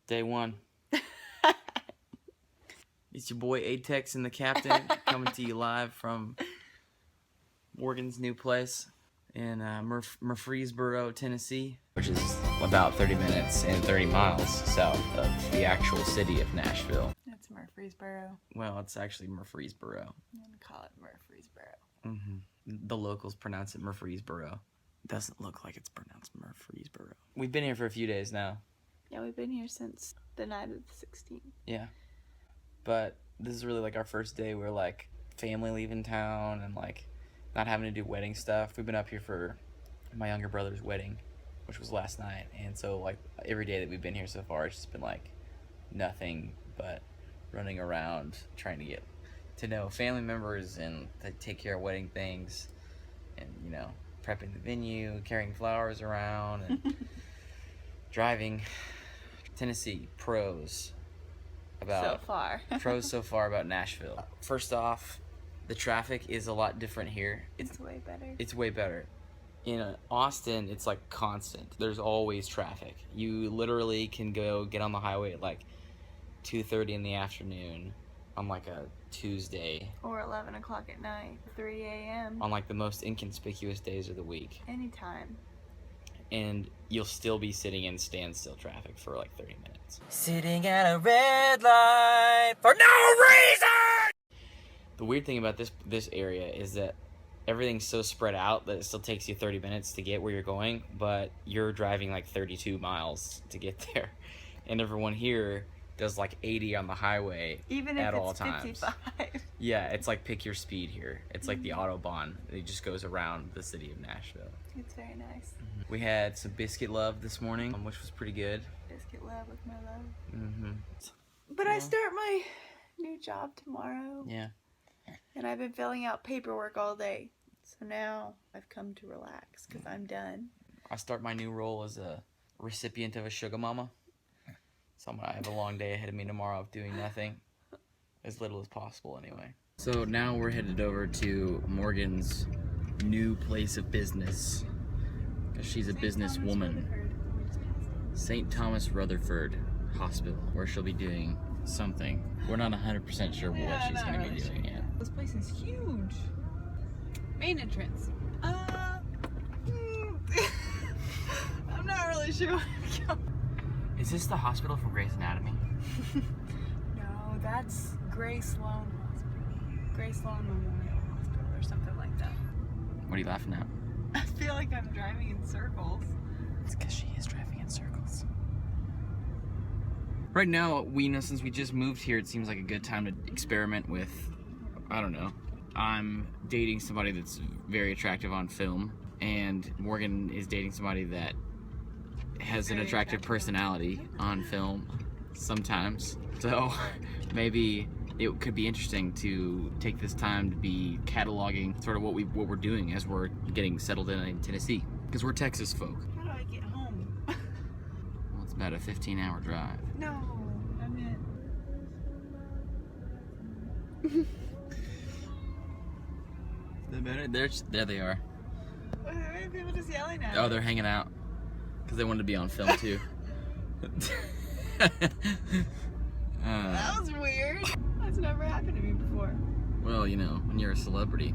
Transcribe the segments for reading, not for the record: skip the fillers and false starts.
Day one. It's your boy Atex and the Captain coming to you live from Morgan's new place in Murfreesboro, Tennessee, which is about 30 minutes and 30 miles south of the actual city of Nashville. It's Murfreesboro. Well, it's actually Murfreesboro. I'm gonna call it Murfreesboro. The locals pronounce it Murfreesboro. Doesn't look like it's pronounced Murfreesboro. We've been here for a few days now. Yeah, we've been here since the night of the 16th. Yeah. But this is really like our first day. We're like family leaving town and like not having to do wedding stuff. We've been up here for my younger brother's wedding, which was last night. And so like every day that we've been here so far, it's just been like nothing but running around trying to get to know family members and to take care of wedding things and, you know, prepping the venue, carrying flowers around and driving. Tennessee pros about pros so far about Nashville. First off, the traffic is a lot different here. It's way better. It's way better. In Austin, it's like constant. There's always traffic. You literally can go get on the highway at like 2:30 in the afternoon on like a Tuesday. Or 11 o'clock at night, 3 a.m. On like the most inconspicuous days of the week. Anytime. And you'll still be sitting in standstill traffic for like 30 minutes. Sitting at a red light for no reason! The weird thing about this area is that everything's so spread out that it still takes you 30 minutes to get where you're going, but you're driving like 32 miles to get there. And everyone here does like 80 on the highway at all times. Even if it's 55. Yeah, it's like pick your speed here. It's like the Autobahn. It just goes around the city of Nashville. It's very nice. We had some biscuit love this morning, which was pretty good. Biscuit love with my love. Mm-hmm. But I start my new job tomorrow. Yeah. And I've been filling out paperwork all day. So now I've come to relax because I'm done. I start my new role as a recipient of a sugar mama. So I have a long day ahead of me tomorrow of doing nothing. As little as possible, anyway. So now we're headed over to Morgan's new place of business. Because she's a businesswoman. St. Thomas Rutherford Hospital, where she'll be doing something. We're not 100% sure what she's going to be doing yet. This place is huge. Main entrance. I'm not really sure where to go. Is this the hospital for Grey's Anatomy? No, that's Gray Sloan Hospital. Gray Sloan Memorial Hospital or something like that. What are you laughing at? I feel like I'm driving in circles. It's because she is driving in circles. Right now, since we just moved here, it seems like a good time to experiment with, I don't know. I'm dating somebody that's very attractive on film, and Morgan is dating somebody that has an attractive personality on film sometimes. So maybe it could be interesting to take this time to be cataloging sort of what we're doing as we're getting settled in Tennessee, because we're Texas folk. How do I get home? Well, it's about a 15-hour drive. No, I meant. There they are. Why are people just yelling at Oh, me? they're hanging out because they wanted to be on film too. That was weird. That's never happened to me before. Well, you know, when you're a celebrity,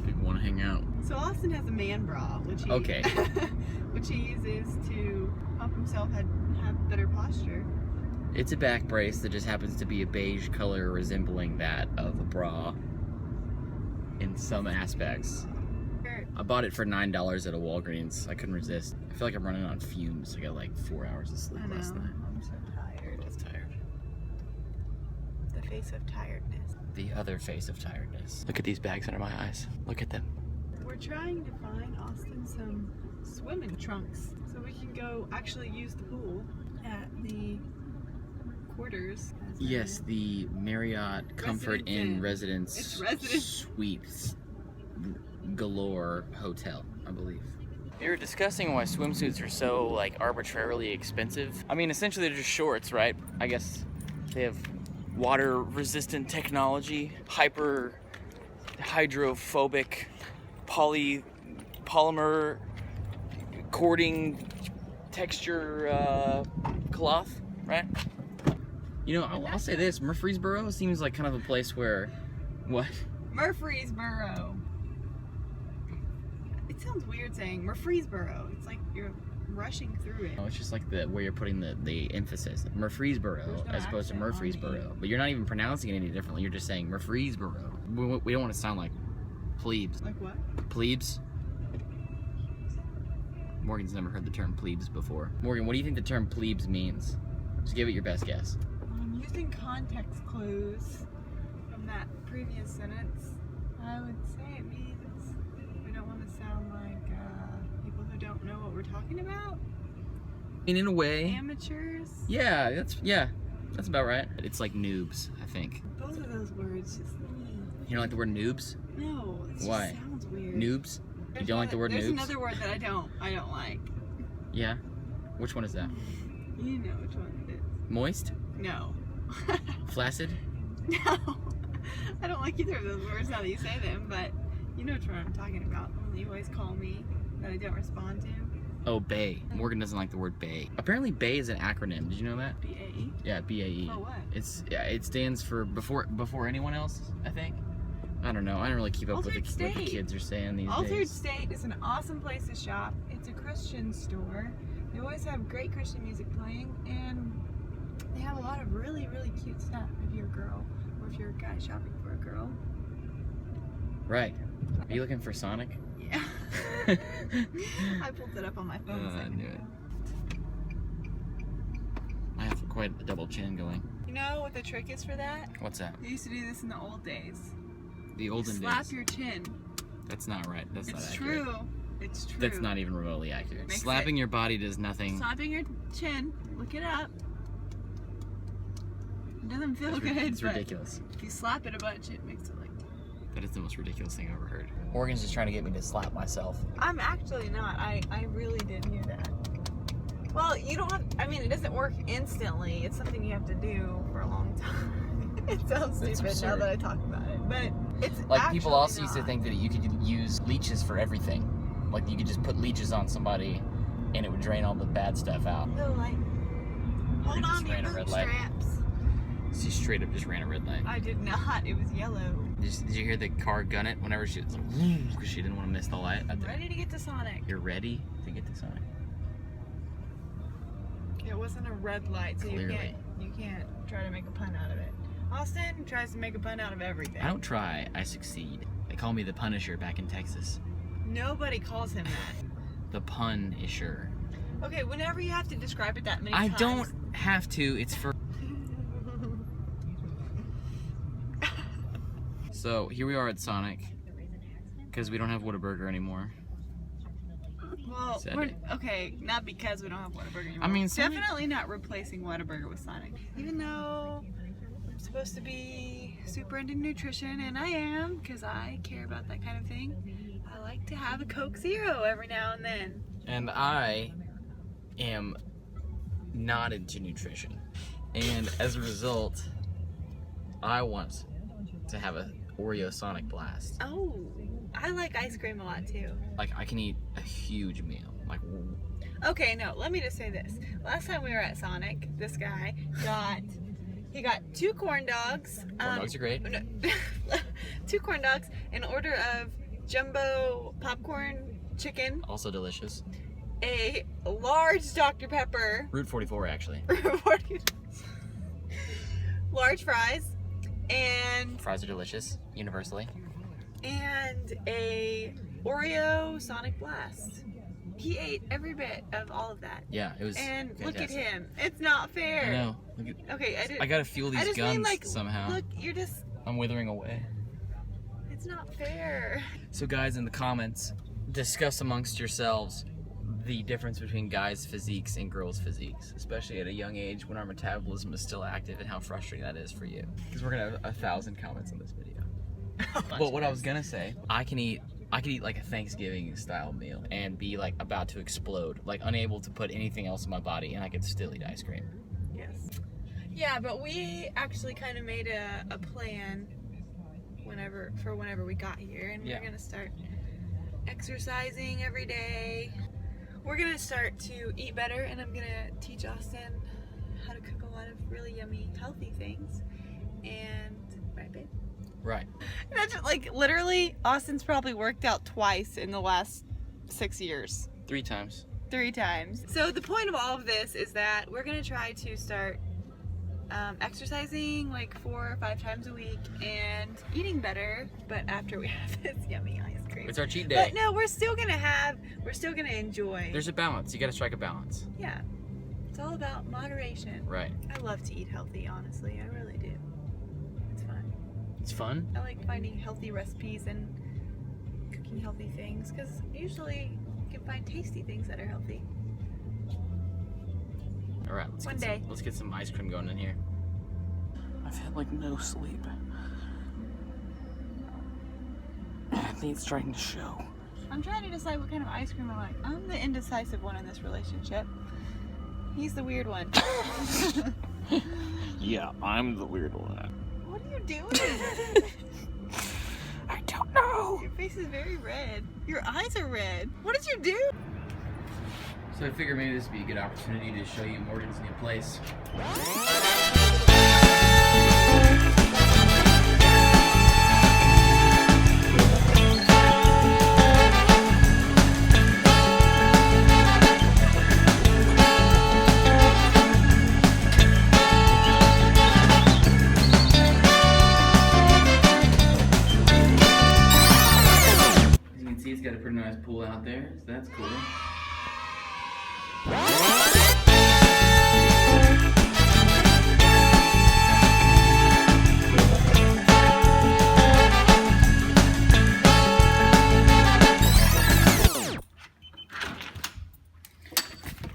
people want to hang out. So Austin has a man bra, which he which he uses to help himself have better posture. It's a back brace that just happens to be a beige color resembling that of a bra in some aspects. I bought it for $9 at a Walgreens. I couldn't resist. I feel like I'm running on fumes. I got like 4 hours of sleep last night. I'm so tired. I was tired. The face of tiredness. The other face of tiredness. Look at these bags under my eyes. Look at them. We're trying to find Austin some swimming trunks so we can go actually use the pool at the quarters. Yes, the Marriott Comfort Inn Residence Suites Galore Hotel, I believe. We were discussing why swimsuits are so like arbitrarily expensive. I mean, essentially they're just shorts, right? I guess they have water resistant technology, hyper hydrophobic polymer cording texture cloth, right? You know, I'll say this: Murfreesboro seems like kind of a place where, what? Murfreesboro. It sounds weird saying Murfreesboro. It's like you're rushing through it. Oh, it's just like where you're putting the emphasis, Murfreesboro, There's no as opposed to accent on Murfreesboro. But you're not even pronouncing it any differently. You're just saying Murfreesboro. We don't want to sound like plebes. Like what? Plebes. Morgan's never heard the term plebes before. Morgan, what do you think the term plebes means? Just give it your best guess. I'm using context clues from that previous sentence. I would say it means we don't want to sound like people who don't know what we're talking about. And in a way, Amateurs. yeah, that's about right. It's like noobs, I think. Both of those words just. You don't like the word noobs? No, it just Why? sounds weird. Noobs? You don't like the word There's noobs? another word that I don't like. Yeah. Which one is that? You know which one it is. Moist? No. Flaccid? No. I don't like either of those words now that you say them, but you know which one I'm talking about. The one that you always call me that I don't respond to. Oh, BAE. Morgan doesn't like the word BAE. Apparently BAE is an acronym. Did you know that? B-A-E? Yeah, BAE. For what? It stands for before anyone else, I think. I don't know. I don't really keep up with what the kids are saying these Altered days. State is an awesome place to shop. It's a Christian store. They always have great Christian music playing, and they have a lot of really, really cute stuff if you're a girl, or if you're a guy shopping for a girl. Right. Are you looking for Sonic? Yeah. I pulled it up on my phone. I knew it. I have quite a double chin going. You know what the trick is for that? What's that? They used to do this in the old days. The olden Slap days. your chin. That's not right. That's not It's accurate. true. It's true. That's not even remotely accurate. Makes Slapping your body does nothing. Slapping your chin. Look it up. It doesn't feel good. It's but ridiculous. If you slap it a bunch, it makes it like. That is the most ridiculous thing I've ever heard. Morgan's just trying to get me to slap myself. I'm actually not. I really did hear that. Well, you don't have. I mean, it doesn't work instantly. It's something you have to do for a long time. It sounds That's stupid now absurd. that I talk about it, but it's Like, people also actually used to not. think that you could use leeches for everything. Like, you could just put leeches on somebody and it would drain all the bad stuff out. No, like, hold just on to your ran a red light. bootstraps. She straight up just ran a red light. I did not. It was yellow. Did you hear the car gun it whenever she was like, because she didn't want to miss the light? I'm ready to get to Sonic. You're ready to get to Sonic? It wasn't a red light, so Clearly. you can't try to make a pun out of it. Austin tries to make a pun out of everything. I don't try, I succeed. They call me the Punisher back in Texas. Nobody calls him that. The Punisher. Okay, whenever you have to describe it that many I times. don't have to, it's for... So, here we are at Sonic. Because we don't have Whataburger anymore. Well, Said we're, it. okay, not because we don't have Whataburger anymore. I mean, Sonic- definitely not replacing Whataburger with Sonic. Even though I'm supposed to be super into nutrition, and I am, because I care about that kind of thing. I like to have a Coke Zero every now and then. And I am not into nutrition. And as a result, I want to have a Oreo Sonic Blast. Oh, I like ice cream a lot too. Like, I can eat a huge meal. Like, Okay, no, let me just say this. Last time we were at Sonic, this guy got 2 corn dogs. corn dogs are great. No, 2 corn dogs, an order of jumbo popcorn chicken, Also delicious. a large Dr. Pepper, Route 44, actually. large fries, and Fries are delicious, universally. a Oreo Sonic Blast. He ate every bit of all of that. Yeah, it was And look at fantastic. him. It's not fair. I know. Look at, Okay, I didn't. I gotta fuel I these just guns mean, like, somehow. Look, you're just. I'm withering away. It's not fair. So guys, in the comments, discuss amongst yourselves the difference between guys' physiques and girls' physiques, especially at a young age when our metabolism is still active, and how frustrating that is for you. Because we're gonna have 1,000 comments on this video. But what I was gonna say, I could eat like a Thanksgiving style meal and be like about to explode, like unable to put anything else in my body, and I could still eat ice cream. Yes. Yeah, but we actually kind of made a plan whenever we got here, and Yeah. we're gonna start exercising every day. we're gonna start to eat better, and I'm gonna teach Austin how to cook a lot of really yummy, healthy things. And right, babe? Right. Imagine, like, literally, Austin's probably worked out twice in the last 6 years. 3 times. 3 times. So the point of all of this is that we're gonna try to start exercising like 4 or 5 times a week and eating better, but after we have this yummy ice cream. It's our cheat day. But no, we're still gonna enjoy. There's a balance. You gotta strike a balance. Yeah. It's all about moderation. Right. I love to eat healthy, honestly. I really do. It's fun. It's fun. I like finding healthy recipes and cooking healthy things, because usually you can find tasty things that are healthy. All right. Let's get some ice cream going in here. I've had like no sleep. I think it's starting to show. I'm trying to decide what kind of ice cream I like. I'm the indecisive one in this relationship. He's the weird one. Yeah, I'm the weird one. What are you doing? I don't know. Your face is very red. Your eyes are red. What did you do? So I figured maybe this would be a good opportunity to show you Morgan's new place. As you can see, it's got a pretty nice pool out there, so that's cool.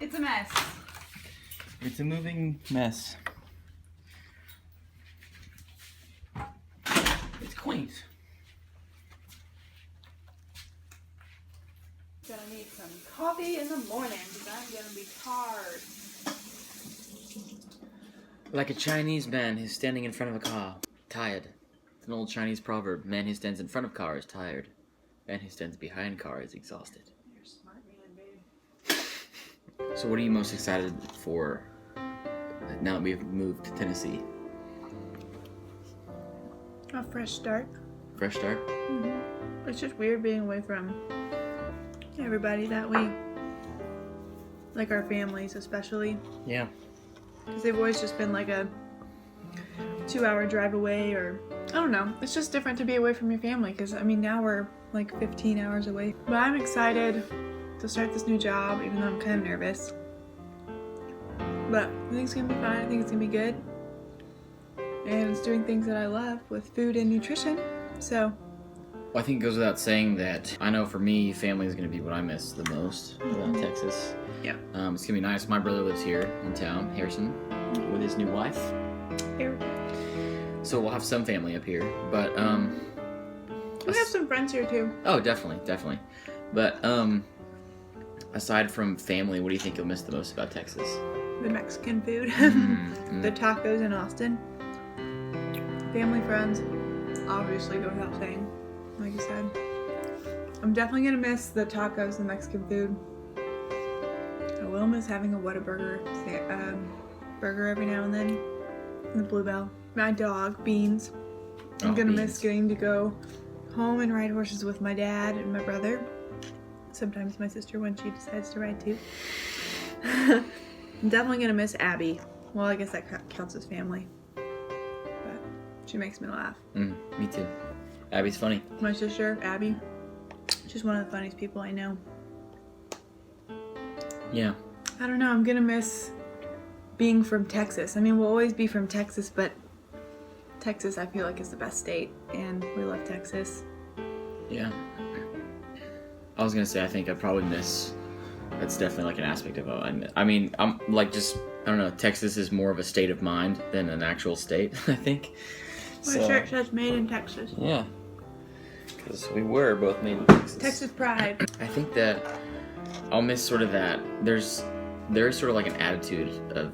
It's a mess. It's a moving mess. It's quaint. Gonna need some coffee in the morning because I'm gonna be tired. Like a Chinese man who's standing in front of a car, tired. It's an old Chinese proverb. Man who stands in front of car is tired. Man who stands behind car is exhausted. You're a smart man, babe. So what are you most excited for now that we've moved to Tennessee? A fresh start. Fresh start? It's just weird being away from everybody that we like, our families especially, Yeah. because they've always just been like a 2-hour drive away, or I don't know. It's just different to be away from your family, because I mean now we're like 15 hours away. But I'm excited to start this new job, even though I'm kind of nervous. But I think it's gonna be fine. I think it's gonna be good, and it's doing things that I love with food and nutrition. So Well, I think it goes without saying that I know for me, family is going to be what I miss the most about Texas. yeah. It's going to be nice. My brother lives here in town, Harrison, with his new wife. Here. So we'll have some family up here. But, We have some friends here too. oh, definitely. But, aside from family, what do you think you'll miss the most about Texas? The Mexican food. Mm. The tacos in Austin. Family, friends. Obviously, go without saying. Like you said. I'm definitely gonna miss the tacos and Mexican food. I will miss having a Whataburger burger every now and then. And the Bluebell. My dog, Beans. I'm Oh, gonna Beans. miss getting to go home and ride horses with my dad and my brother. Sometimes my sister when she decides to ride too. I'm definitely gonna miss Abby. Well, I guess that counts as family. But she makes me laugh. Me too. Abby's funny. My sister, Abby, she's one of the funniest people I know. Yeah. I don't know, I'm gonna miss being from Texas. I mean, we'll always be from Texas, but Texas I feel like is the best state, and we love Texas. Yeah. I was going to say, I think I'd probably miss, that's definitely like an aspect of it. I mean, I'm like just, I don't know, Texas is more of a state of mind than an actual state, I think. My So, shirt says made in Texas. yeah. Because we were both made in Texas. Texas pride. I think that I'll miss sort of that. There's sort of like an attitude of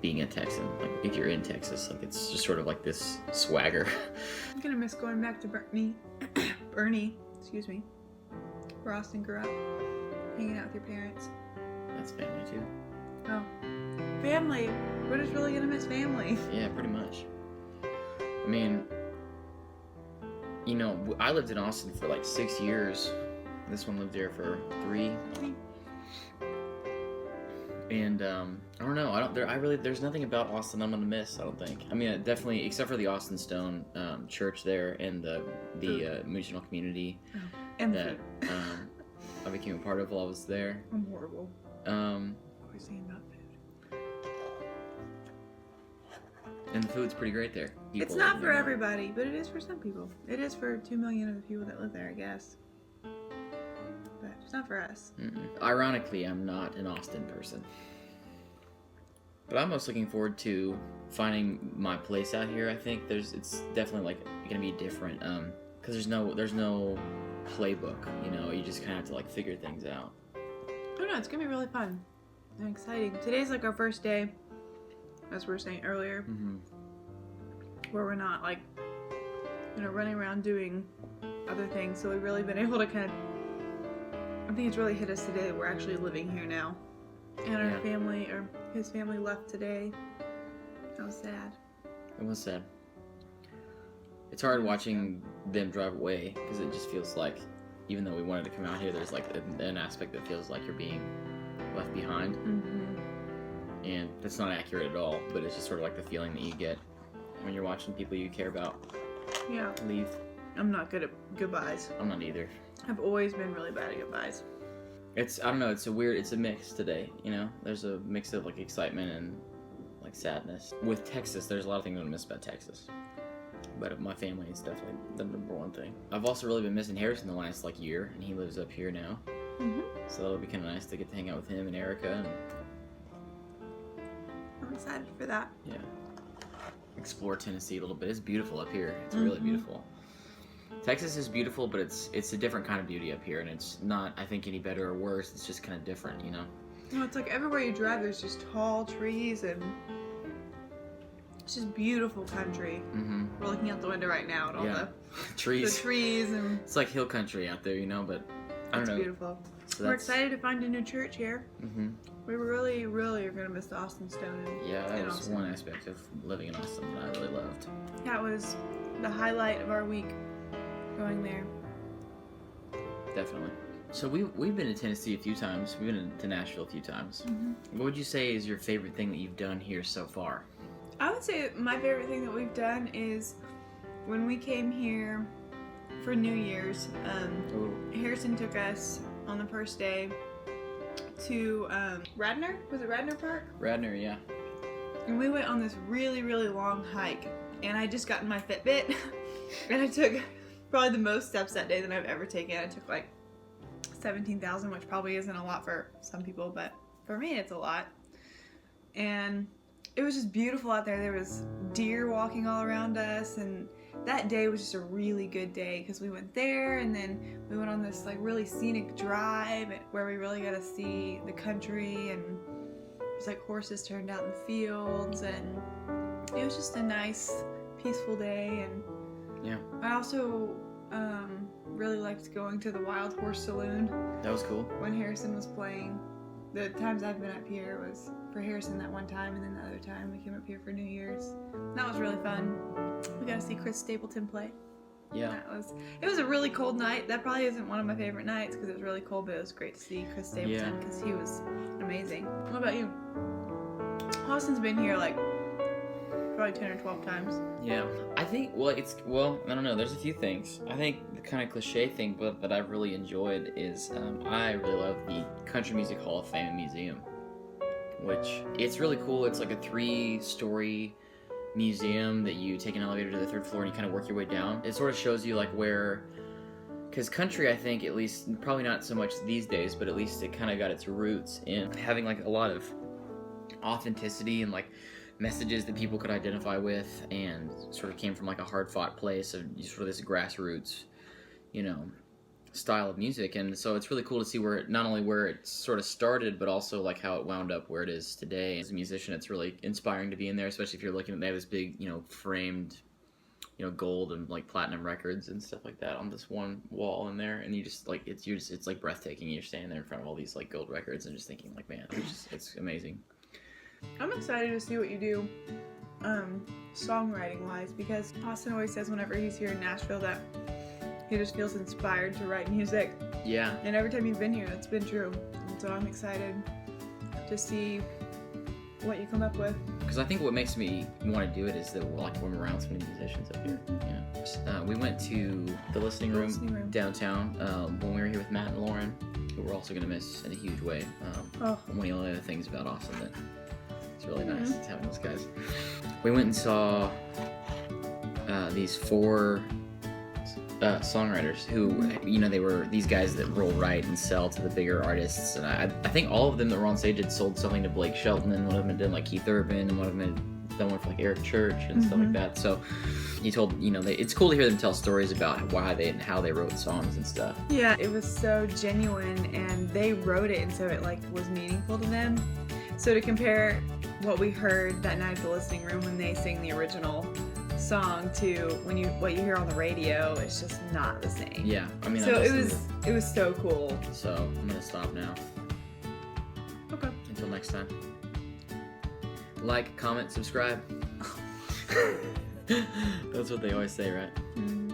being a Texan. Like if you're in Texas, like it's just sort of like this swagger. I'm gonna miss going back to Bernie, excuse me, where Austin grew up, hanging out with your parents. miss family too. Oh, family. We're just really gonna miss family. Yeah, pretty much. I mean, I lived in Austin for like 6 years. This one lived there for 3. And I don't know. There's nothing about Austin I'm gonna miss. I don't think. I mean, definitely, except for the Austin Stone Church there and the nutritional community And that I became a part of while I was there. I'm horrible. Always thinking about food. And the food's pretty great there. It's not for everybody, but it is for some people. It is for 2 million of the people that live there, I guess. But it's not for us. Ironically, I'm not an Austin person. But I'm most looking forward to finding my place out here. I think it's definitely like gonna be different. Because there's no playbook. You just kind of have to like figure things out. I don't know. It's gonna be really fun and exciting. Today's like our first day, as we were saying earlier, where we're not like running around doing other things. So we've really been able to kind of. I think it's really hit us today that we're actually living here now. And our family, or his family, left today. That was sad. It was sad. It's hard watching them drive away because it just feels like, even though we wanted to come out here, there's like an aspect that feels like you're being left behind. And that's not accurate at all, but it's just sort of like the feeling that you get when you're watching people you care about leave. I'm not good at goodbyes. I'm not either. I've always been really bad at goodbyes. I don't know, it's a mix today, There's a mix of like excitement and like sadness. With Texas, there's a lot of things I miss about Texas. But my family is definitely the number one thing. I've also really been missing Harrison the last like year, and he lives up here now. So that'll be kind of nice to get to hang out with him and Erica. I'm excited for that. Yeah. Explore Tennessee a little bit. It's beautiful up here. It's really beautiful. Texas is beautiful, but it's a different kind of beauty up here, and it's not, I think, any better or worse. It's just kind of different, Well, it's like everywhere you drive, there's just tall trees, and it's just beautiful country. We're looking out the window right now at all the trees. The trees, and it's like hill country out there, but I don't know. It's beautiful. So we're excited to find a new church here. We really, really are going to miss the Austin Stone. That was Austin. One aspect of living in Austin that I really loved. That was the highlight of our week, going there. Definitely. So we've been to Tennessee a few times. We've been to Nashville a few times. What would you say is your favorite thing that you've done here so far? I would say my favorite thing that we've done is when we came here for New Year's. Harrison took us on the first day to Radnor. Was it Radnor Park? Radnor, yeah. And we went on this really, really long hike. And I just got in my Fitbit. And I took probably the most steps that day that I've ever taken. I took like 17,000, which probably isn't a lot for some people, but for me it's a lot. And it was just beautiful out there. There was deer walking all around us, and that day was just a really good day because we went there, and then we went on this like really scenic drive where we really got to see the country, and it was like horses turned out in the fields, and it was just a nice, peaceful day. And I also really liked going to the Wild Horse Saloon. That was cool. When Harrison was playing. The times I've been up here was for Harrison that one time, and then the other time we came up here for New Year's. That was really fun. We got to see Chris Stapleton play. Yeah. It was a really cold night. That probably isn't one of my favorite nights because it was really cold, but it was great to see Chris Stapleton because he was amazing. What about you? Austin's been here like probably 10 or 12 times. Yeah. I think, I don't know. There's a few things. I think the kind of cliche thing that I've really enjoyed is I really love the Country Music Hall of Fame Museum, which it's really cool. It's like a 3-story museum that you take an elevator to the 3rd floor and you kind of work your way down. It sort of shows you like where, because country, I think, at least, probably not so much these days, but at least it kind of got its roots in having like a lot of authenticity and like messages that people could identify with, and sort of came from like a hard-fought place of sort of this grassroots, style of music. And so it's really cool to see not only where it sort of started, but also like how it wound up where it is today. As a musician, it's really inspiring to be in there, especially if you're looking at, they have this big, framed gold and like platinum records and stuff like that on this one wall in there, and you just like it's like breathtaking. You're standing there in front of all these like gold records and just thinking like, man, it's amazing. I'm excited to see what you do, songwriting wise, because Austin always says whenever he's here in Nashville that he just feels inspired to write music. Yeah. And every time you've been here, that's been true. And so I'm excited to see what you come up with. Because I think what makes me want to do it is that we're around so many musicians up here. Yeah. We went to the listening room downtown when we were here with Matt and Lauren, who we're also going to miss in a huge way. One of the other things about Austin that it's really nice having those guys. We went and saw these 4 songwriters who, they were these guys that will write and sell to the bigger artists, and I think all of them that were on stage had sold something to Blake Shelton, and one of them had done like Keith Urban, and one of them had done one for like Eric Church and stuff like that. So he told, it's cool to hear them tell stories about why they and how they wrote songs and stuff. Yeah, it was so genuine, and they wrote it, and so it like was meaningful to them. So to compare what we heard that night at the listening room when they sing the original song to what you hear on the radio, it's just not the same. Yeah, I mean, so it was so cool. So I'm gonna stop now. Okay. Until next time. Like, comment, subscribe. That's what they always say, right? Mm-hmm.